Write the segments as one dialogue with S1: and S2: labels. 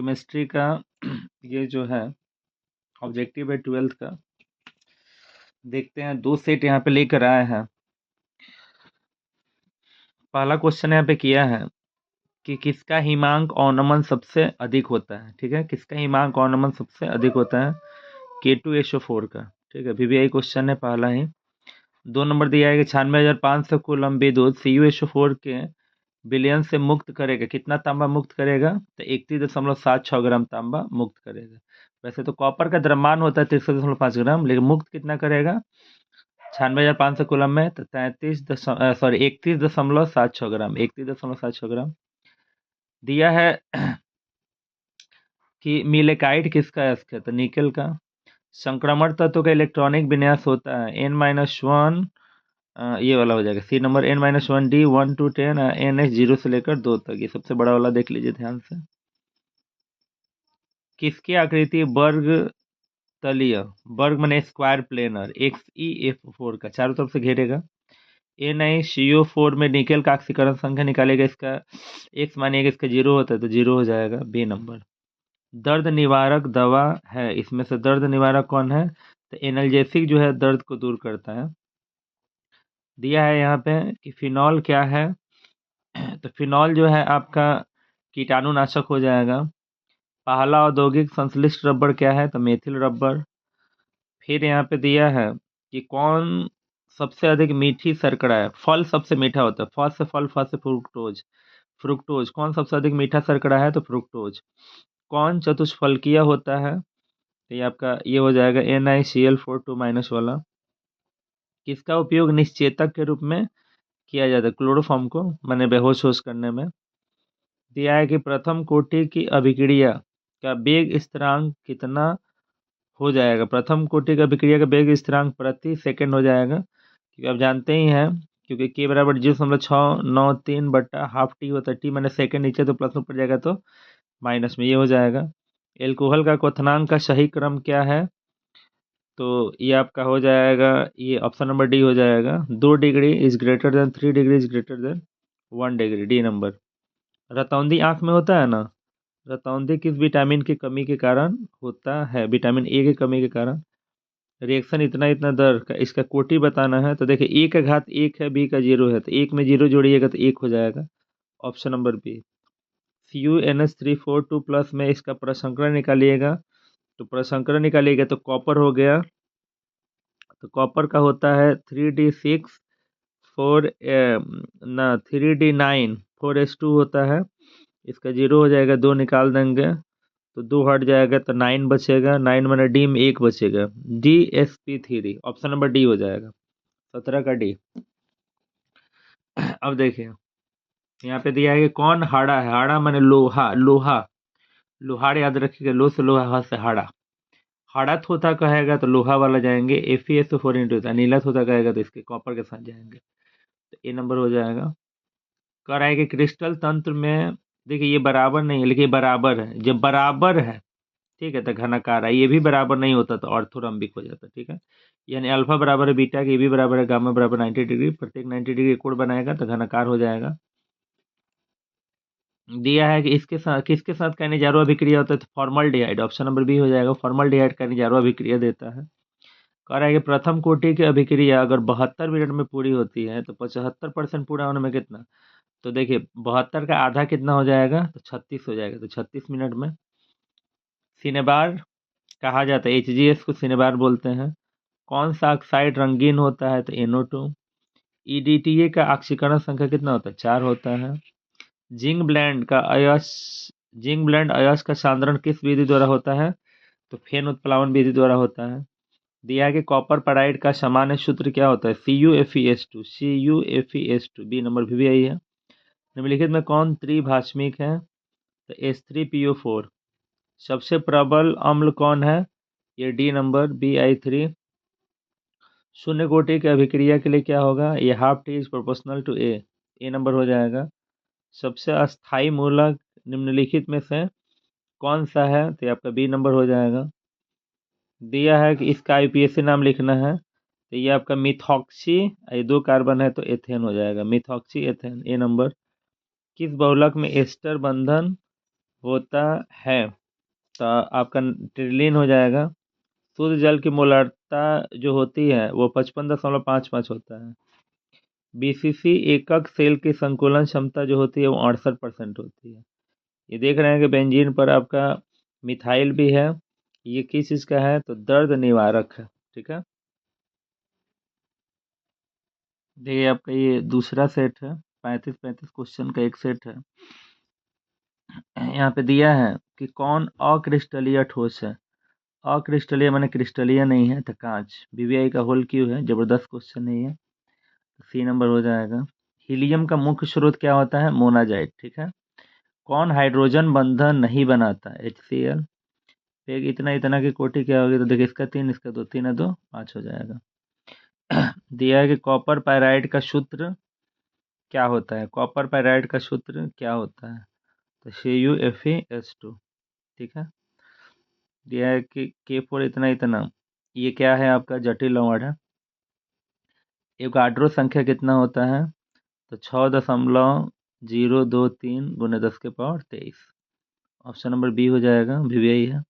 S1: Chemistry का ये जो है ऑब्जेक्टिव है 12th का। देखते हैं, 2 सेट यहाँ पे लेकर आए हैं। पहला क्वेश्चन यहाँ पे किया है कि किसका हिमांक औनमन सबसे अधिक होता है। ठीक है, किसका हिमांक औनमन सबसे अधिक होता है, K2SO4 का। ठीक है, VVI क्वेश्चन है पहला ही। 2 नंबर दिया है कि 96,500 कूलम विद्युत CuSO4 के विलयन से मुक्त करेगा। कितना तांबा मुक्त करेगा, तो 31.76 ग्राम तांबा मुक्त करेगा। वैसे तो कॉपर का द्रव्यमान होता है 63.5 ग्राम, लेकिन मुक्त कितना करेगा 96,500 कूलम में, तो 31.76 ग्राम, 31.76 ग्राम। दिया है कि मिलेकाइट किसका अयस्क है, तो निकेल का। संक्रमण तत्व का इलेक्ट्रॉनिक विन्यास होता है N-1, ये वाला हो जाएगा सी नंबर, N-1D 1 to 10, NH 0 से लेकर 2 तक। ये सबसे बड़ा वाला देख लीजिए ध्यान से। किसकी आकृति वर्ग तलीय, वर्ग माने स्क्वायर प्लेनर, XeF4 का चारों तरफ से घेरेगा। NiCO4 में निकेल का ऑक्सीकरण संख्या निकालेगा, इसका X मानिएगा, इसका 0 होता है तो 0 हो जाएगा, बी नंबर। दर्द निवारक दवा है, इसमें से दर्द निवारक कौन है, तो एनाल्जेसिक जो है दर्द को दूर करता है। दिया है यहाँ पे कि फिनॉल क्या है, तो फिनॉल जो है आपका कीटाणुनाशक हो जाएगा। पहला औद्योगिक संश्लिष्ट रबर क्या है, तो मेथिल रबर। फिर यहाँ पे दिया है कि कौन सबसे अधिक मीठी शर्करा है, फल सबसे मीठा होता है, फल से फल, फल से फ्रुक्टोज, फ्रुक्टोज कौन सबसे अधिक मीठा शर्करा है, तो फ्रुक्टोज। कौन चतुष्फलकीय होता है, तो ये आपका ये हो जाएगा NiCl4 2- वाला। किसका उपयोग निश्चेतक के रूप में किया जाता है, क्लोरोफॉर्म को, माने बेहोश होश करने में। दिया है कि प्रथम कोटि की अभिक्रिया का वेग स्थिरांक कितना हो जाएगा, प्रथम कोटि का अभिक्रिया का वेग स्थिरांक प्रति सेकंड हो जाएगा, क्योंकि आप जानते ही हैं, क्योंकि K बराबर 0.693/½ होता है, T मैंने सेकंड, नीचे तो प्लस में पड़ जाएगा तो माइनस में, ये हो जाएगा। एल्कोहल का क्वथनांक का सही क्रम क्या है, तो ये आपका हो जाएगा, ये ऑप्शन नंबर डी हो जाएगा, 2 degree is greater than 3 degree is greater than 1 degree, D number. रतौंधी आंख में होता है ना, रतौंधी किस विटामिन की कमी के कारण होता है, विटामिन ए की कमी के कारण। रिएक्शन इतना इतना दर का इसका कोटि बताना है, तो देखिए ए का घात 1 है, बी का 0 है, तो 1 में 0 जोड़िएगा तो 1 हो जाएगा, ऑप्शन नंबर बी। CuNH342+ में इसका प्रसंकरण निकालिएगा, तो प्रसंकरण निकालिएगा तो कॉपर हो गया, तो कॉपर का होता है 3D6 4 ना 3D9 4s2 होता है, इसका 0 हो जाएगा, 2 निकाल देंगे तो 2 हट जाएगा, तो 9 बचेगा, 9 माने डी में 1 बचेगा, DsP3, ऑप्शन नंबर डी हो जाएगा, 17 का डी। अब देखिए यहाँ पे दिया है कि कौन हाड़ा है, हाड़ा माने लोहा, लोहा, लोहार याद रखिएगा, लो से लोहा, हा से हाड़ा। हाड़ा थोथा कहेगा तो लोहा वाला जाएंगे, FeSO4 इंटू, नीला थोथा कहेगा तो इसके कॉपर के साथ जाएंगे, तो ए नंबर हो जाएगा। कह रहा है कि क्रिस्टल तंत्र में, देखिए ये बराबर नहीं है, लेकिन ये बराबर है, जब बराबर है ठीक है तो घनाकार है, ये भी बराबर नहीं होता तो ऑर्थोरम्बिक हो जाता, ठीक है। यानी अल्फा बराबर है बीटा के, ये भी बराबर है गामा बराबर 90 डिग्री, प्रत्येक 90 डिग्री कोण बनाएगा तो घनाकार हो जाएगा। दिया है कि इसके साथ किसके साथ कैनिजारो अभिक्रिया होता है, तो फॉर्मल्डिहाइड, ऑप्शन नंबर बी हो जाएगा, फॉर्मल्डिहाइड कैनिजारो अभिक्रिया देता है। कह रहा है कि प्रथम कोटि की अभिक्रिया अगर 72 मिनट में पूरी होती है तो 75% पूरा होने में कितना, तो देखिए 72 का आधा कितना हो जाएगा, तो 36 हो जाएगा, तो 36 मिनट में। सिनेबार कहा जाता है, HGS को सिनेबार बोलते हैं। कौन सा ऑक्साइड रंगीन होता है, तो NO2। EDTA का ऑक्सीकरण संख्या कितना होता है, 4 होता है। जिंक ब्लेंड का अयस्क, जिंक ब्लेंड अयस्क का सांद्रण किस विधि द्वारा होता है, तो फेन उत्प्लावन विधि द्वारा होता है। दिया है कि कॉपर पैराइड का सामान्य सूत्र क्या होता है, CuFeS2, CuFeS2, बी नंबर भी आई है। निम्नलिखित में कौन त्रिभाषमिक है, तो H3PO4। सबसे प्रबल अम्ल कौन है, ये डी नंबर Bi3। शून्य कोटि की अभिक्रिया के लिए क्या होगा, ये ½ T is proportional to A, A number हो जाएगा। सबसे अस्थाई मूलक निम्नलिखित में से कौन सा है, तो ये आपका बी नंबर हो जाएगा। दिया है कि इसका IUPAC नाम लिखना है, तो ये आपका मिथॉक्सी, ये 2 कार्बन है तो एथेन हो जाएगा, मिथॉक्सी एथेन, ए नंबर। किस बहुलक में एस्टर बंधन होता है तो आपका ट्रिलियन हो जाएगा। शुद्ध जल की मोलार्ता जो होती है वो 55.55 होता है। बीसीसी एकक सेल की संकुलन क्षमता जो होती है वो 68% होती है। ये देख रहे हैं कि बेंजीन पर आपका मिथाइल भी है। ये किस चीज़ का है तो दर्द निवारक है। ठीक है, देखिए आपका ये दूसरा सेट है, 35-35 क्वेश्चन का एक सेट है। यहाँ पे दिया है कि कौन अक्रिस्टलीय ठोस है। अक्रिस्टलीय माने क्रिस्टलीय नहीं है तो कांच। बीबीआई का होल क्यों है, जबरदस्त क्वेश्चन नहीं है, सी नंबर हो जाएगा। हीलियम का मुख्य स्रोत क्या होता है, मोनाजाइट। ठीक है, कौन हाइड्रोजन बंधन नहीं बनाता, HCl। फिर इतना इतना की कोटि क्या होगी तो देखिए इसका 3, इसका 2, 3 और 2 5 हो जाएगा। दिया है कि कॉपर पायराइड का सूत्र क्या होता है, कॉपर पायराइड का सूत्र क्या होता है तो CuFeS2। ठीक है, दिया है कि K4 इतना इतना, ये क्या है आपका जटिल वर्ड है। एवोगाड्रो संख्या कितना होता है तो 6.023 गुने 10⁻23। ऑप्शन नंबर बी हो जाएगा, VVI है।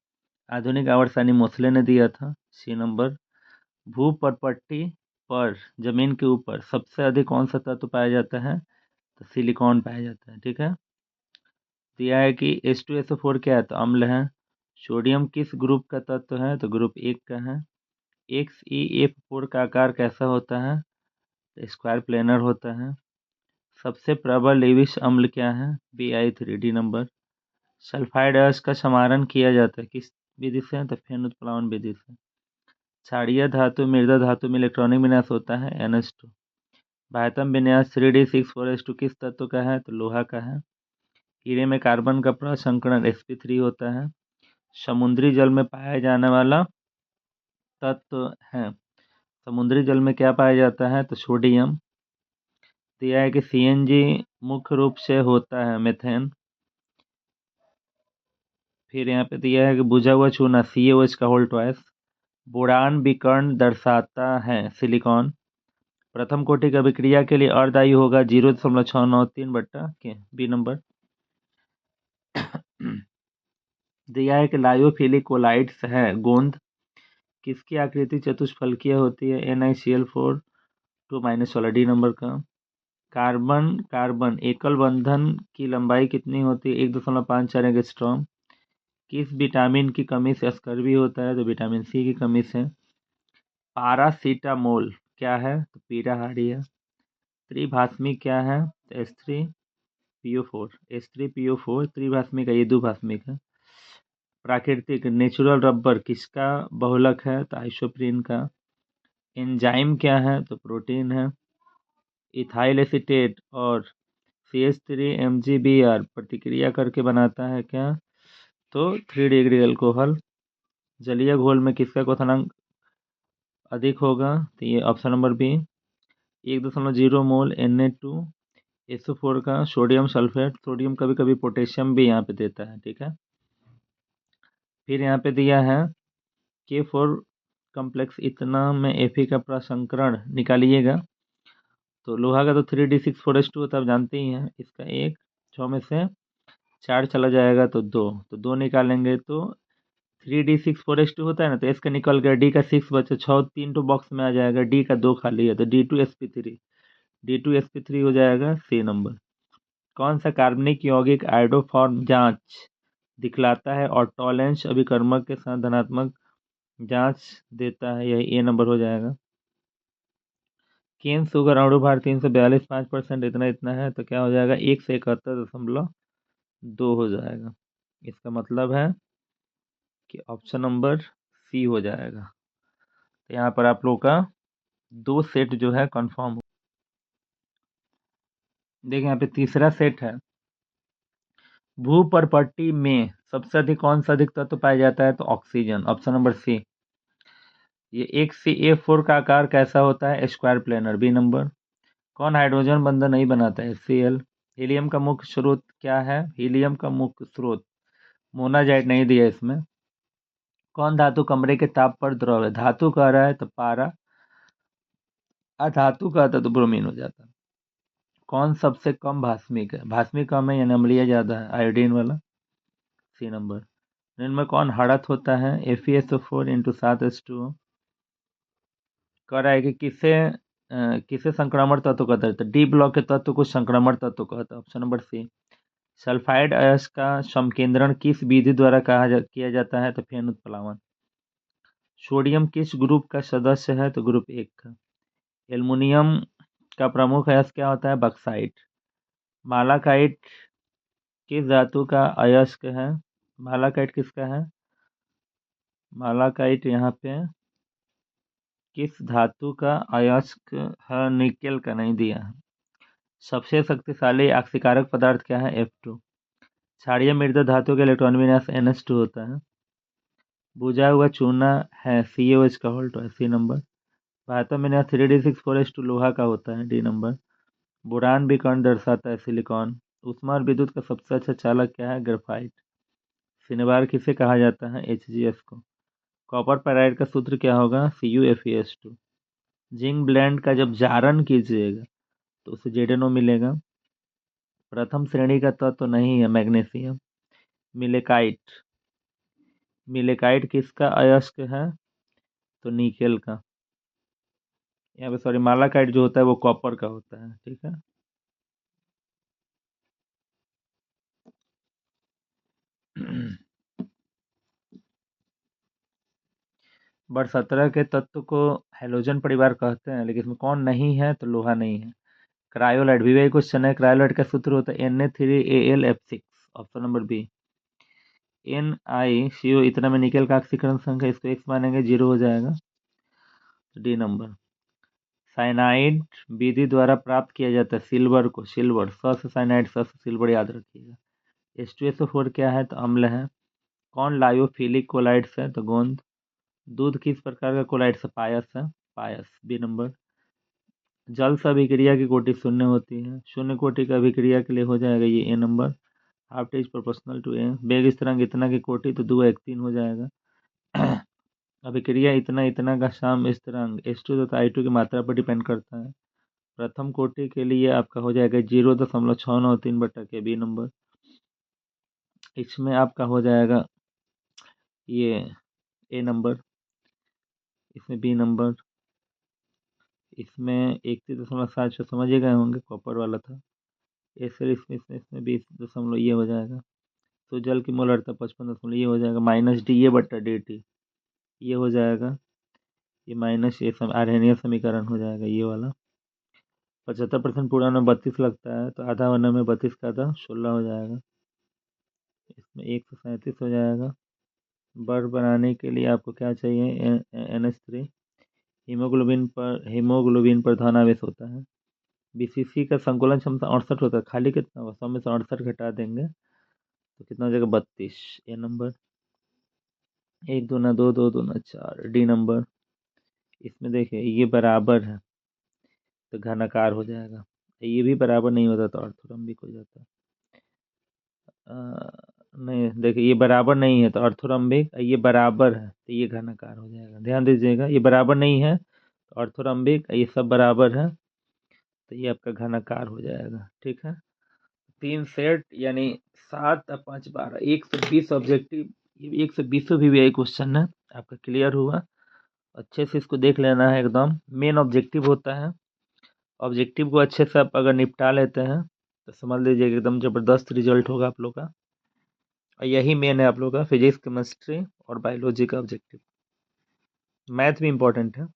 S1: आधुनिक आवर्तसानी मोसले ने दिया था, सी नंबर। भूपर्पट्टी पर जमीन के ऊपर सबसे अधिक कौन सा तत्व पाया जाता है तो सिलिकॉन पाया जाता है। ठीक है, दिया है कि H2SO4 क्या है तो अम्ल है। सोडियम किस ग्रुप का तत्व है तो ग्रुप 1 का है। XeF4 का आकार कैसा होता है तो स्क्वायर प्लेनर होता है। सबसे प्रबल लेविस अम्ल क्या है, Bi3, नंबर। सल्फाइड अयस्क का समारण किया जाता है किस विधि से तो फेन उत्प्लावन विधि से। क्षारीय धातु मृदा धातु में इलेक्ट्रॉनिक विन्यास होता है NH2। बाह्यतम विन्यास 3D6,4S2 किस तत्व का है तो लोहा का है। हीरे में कार्बन का प्रसंकरण sp3 होता है। समुद्री जल में पाया जाने वाला तत्व है, समुद्री जल में क्या पाया जाता है तो सोडियम। दिया है कि CNG मुख्य रूप से होता है मेथेन। फिर यहाँ पे दिया है कि बुझा हुआ चूना CaOH का होल ट्वाइस। बोरान विकर्ण दर्शाता है सिलिकॉन। प्रथम कोटि की अभिक्रिया के लिए अर्धआयु होगा 0.693 बी नंबर। दिया है कि लायोफिलिक कोलाइड्स है गोंद। किसकी आकृति चतुष्फलकीय होती है, NiCl4 2- वाला डी नंबर का। कार्बन कार्बन एकल बंधन की लंबाई कितनी होती है, 1.54 एंगस्ट्रॉम। किस विटामिन की कमी से स्कर्वी होता है तो विटामिन सी की कमी से। पारासीटामोल क्या है तो पीराहारी है। त्रिभाष्मी क्या है तो H3PO4 त्रिभाष्मी का ये द्विभाष्मिक है। प्राकृतिक नेचुरल रबर किसका बहुलक है तो आइसोप्रीन का। एंजाइम क्या है तो प्रोटीन है। इथाइल एसीटेट और CH3MgBr प्रतिक्रिया करके बनाता है क्या तो 3 डिग्री अल्कोहल। जलीय घोल में किसका क्वथनांक अधिक होगा तो ये ऑप्शन नंबर बी, 1.0 मोल Na2SO4 का। सोडियम सल्फेट, सोडियम कभी कभी पोटेशियम भी यहाँ पे देता है। ठीक है, फिर यहाँ पे दिया है K4 कम्प्लेक्स इतना में Fe का प्रसंकरण निकालिएगा तो लोहा का तो 3D6,4S2 होता है, आप जानते ही हैं। इसका 1 6 में से 4 चला जाएगा तो 2, तो 2 निकालेंगे तो 3D6,4S2 होता है ना, तो एस का निकल गया, डी का 6 बचा, 6 3 तो बॉक्स में आ जाएगा, डी का 2 खाली है तो D2sp3 हो जाएगा सी नंबर। कौन सा कार्बनिक यौगिक आयोडोफॉर्म जांच दिखलाता है और टॉलेंस अभिकर्मक के साथ धनात्मक जांच देता है, यही ए नंबर हो जाएगा। केन शुगर अणु भार 342.5% इतना इतना है तो क्या हो जाएगा 171.2 हो जाएगा। इसका मतलब है कि ऑप्शन नंबर सी हो जाएगा। तो यहाँ पर आप लोग का 2 सेट जो है कंफर्म हो। देखिए यहाँ पे तीसरा सेट है। भूपर्पट्टी में सबसे अधिक कौन सा अधिक तत्व पाया जाता है तो ऑक्सीजन, ऑप्शन नंबर सी। ये XeF4 का आकार कैसा होता है स्क्वायर प्लेनर, बी नंबर। कौन हाइड्रोजन बंधन नहीं बनाता है HCl। हीलियम का मुख्य स्रोत क्या है, हीलियम का मुख्य स्रोत मोनाजाइट नहीं दिया इसमें। कौन धातु कमरे के ताप पर द्रव है, धातु कह रहा है तो पारा, अधातु कहता तो ब्रोमीन हो जाता। कौन सबसे कम भास्मिक है, भास्मिक कम है यानी अम्लीय ज्यादा है, आयोडीन वाला। C number. इनमें कौन हड़त होता है? FeSO4 into 7H2O। कह रहा है कि किसे संक्रमण तत्व कहते हैं? तो डी ब्लॉक के तत्व को संक्रमण तत्व कहता है। Option number C. सल्फाइड अयस्क का समकेंद्रण किस विधि द्वारा किया जाता है? तो फेन उत्प्लावन। सोडियम किस ग्रुप का सदस्य है? तो ग्रुप 1 का। एल्युमिनियम का प्रमुख अयस्क क्या होता है? बक्साइट। मालाकाइट किस धातु का अयस्क है? मालाकाइट किसका है? मालाकाइट यहाँ पे किस धातु का अयस्क है? निकेल का नहीं दिया है। सबसे शक्तिशाली आक्सीकारक पदार्थ क्या है? F2। क्षारीय मृदा धातु के इलेक्ट्रॉन विन्यास NH2 होता है। बुझा हुआ चूना है CaOH का होल्ट है। C number. धातु में 3D6 4H2 लोहा का होता है। D number. बोरान विकर्ण दर्शाता है सिलिकॉन। ऊष्मा और विद्युत का सबसे अच्छा चालक क्या है? ग्रेफाइट। सिनेबार किसे कहा जाता है? HGS को। कॉपर पेराइड का सूत्र क्या होगा? CuFeS2। जिंक ब्लेंड का जब जारन कीजिएगा तो उसे ZnO मिलेगा। प्रथम श्रेणी का तत्व तो नहीं है मैग्नीशियम। मिलेकाइट। मिलेकाइट किसका अयस्क है? तो निकेल का। यहाँ पे सॉरी मालाकाइट जो होता है वो कॉपर का होता है। ठीक है। वर्ग 17 के तत्व को हेलोजन परिवार कहते हैं, लेकिन इसमें कौन नहीं है? तो लोहा नहीं है। क्रायोलाइट भी वही क्वेश्चन है। क्रायोलाइट का सूत्र होता है Na3AlF6। Option number B. NiCO इतना में निकेल का ऑक्सीकरण संख्या, इसको x मानेंगे 0 हो जाएगा। D number. साइनाइड विधि द्वारा प्राप्त किया जाता है सिल्वर को। सिल्वर स से साइनाइड, स से सिल्वर याद रखिएगा। H2SO4 क्या है? तो अम्ल है। कौन लायोफिलिक कोलाइड्स है? तो गोंद। दूध किस प्रकार का कोलाइड्स है? पायस है। पायस। B number. जल से अभिक्रिया की कोटि शून्य होती है। शून्य कोटि का अभिक्रिया के लिए हो जाएगा ये A number. Half is proportional to A. बेग स्थिरांक इतना की कोटि तो 2 1 3 हो जाएगा। अभिक्रिया इतना इतना का सम स्थिरांक H2 तथा I2 की मात्रा पर डिपेंड करता है। प्रथम कोटि के लिए आपका हो जाएगा 0.693 बी नंबर। इसमें आपका हो जाएगा ये ए नंबर। इसमें बी नंबर। इसमें 31.76 समझ गए होंगे, कॉपर वाला था। ऐसे इसमें 20 ये हो जाएगा। तो जल की मोलरता 55 ये हो जाएगा माइनस डी ए बट्टा डी टी। ये हो जाएगा ये माइनस ये आर्हेनियन समीकरण हो जाएगा ये वाला। 75% पूरा में 32 लगता है, तो आधा वरना में 32 का आधा 16 हो जाएगा। इसमें 137 हो जाएगा। बर्फ बनाने के लिए आपको क्या चाहिए? NH3। हीमोग्लोबिन पर धनावेश होता है। BCC का संकुलन क्षमता 68 होता है। खाली कितना होगा? 100 में से 68 घटा देंगे तो कितना हो जाएगा? 32। ए नंबर। 1 दूना 2, 2 दूना 4। D number. इसमें देखिए ये बराबर है तो घनाकार हो जाएगा। ये भी बराबर नहीं होता तो ऑर्थोरम्बिक हो जाता। नहीं देखिए ये बराबर नहीं है तो ऑर्थोरम्बिक, ये बराबर है तो ये घनाकार हो जाएगा। ध्यान दीजिएगा ये बराबर नहीं है तो ऑर्थोरम्बिक, ये सब बराबर है तो ये आपका घनाकार हो जाएगा। ठीक है। 3 सेट यानी 7 और 5 12 120 ऑब्जेक्टिव। ये 120 भी यही क्वेश्चन है आपका। क्लियर हुआ? अच्छे से इसको देख लेना है एकदम। मेन ऑब्जेक्टिव होता है। ऑब्जेक्टिव को अच्छे से आप अगर निपटा लेते हैं तो समझ लीजिए एकदम ज़बरदस्त रिजल्ट होगा आप लोग का। और यही मेन है आप लोग का फिजिक्स, केमिस्ट्री और बायोलॉजी का ऑब्जेक्टिव। मैथ भी इम्पोर्टेंट है।